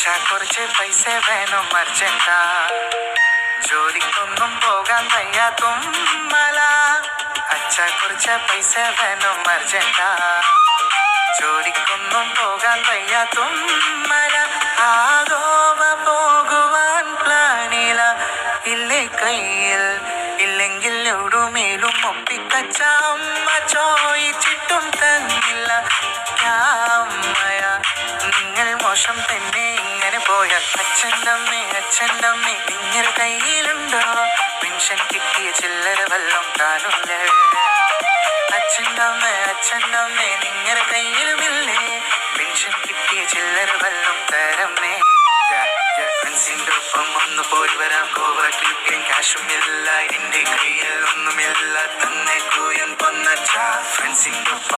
കുറച്ച് പൈസ വേണം അർജന്റാ, ജോലിക്കൊന്നും പോകാൻ വയ്യാത്തുമ്മല. അച്ഛ കുറച്ച് പൈസ വേണം അർജന്റാ, ജോലിക്കൊന്നും പോകാൻ വയ്യാത്തുമ്മല. ആഗോവ പോകുവാൻ പ്ലാനില, ഇല്ലേ കയ്യിൽ ഇല്ലെങ്കിൽ എവിടുമേലും ഒപ്പിക്കച്ച. അമ്മ ചോദിച്ചിട്ടും തന്നില്ല. അമ്മയ നിങ്ങൾ മോശം തന്നെ ഇങ്ങനെ പോയാൽ. അച്ഛൻ്റെ അമ്മേ നിങ്ങൾ കയ്യിലുണ്ടോ? പെൻഷൻ കിട്ടിയ ചില്ലറ വല്ലം താനുണ്ട്. അച്ഛൻ്റെ അമ്മേ നിങ്ങളുടെ കയ്യിലുമില്ലേ? പെൻഷൻ കിട്ടിയ ചില്ലറ വല്ലം തരമേ. ഫ്രണ്ട്സിൻ്റെ ഒപ്പം ഒന്ന് പോയി വരാം ഗോവ ട്രിപ്പിൽ. ക്യാഷുമില്ല എൻ്റെ കയ്യിൽ ഒന്നുമില്ല, തന്നെ കൂയൻ പൊന്നച്ച. ഫ്രണ്ട്സിൻ്റെ ഒപ്പം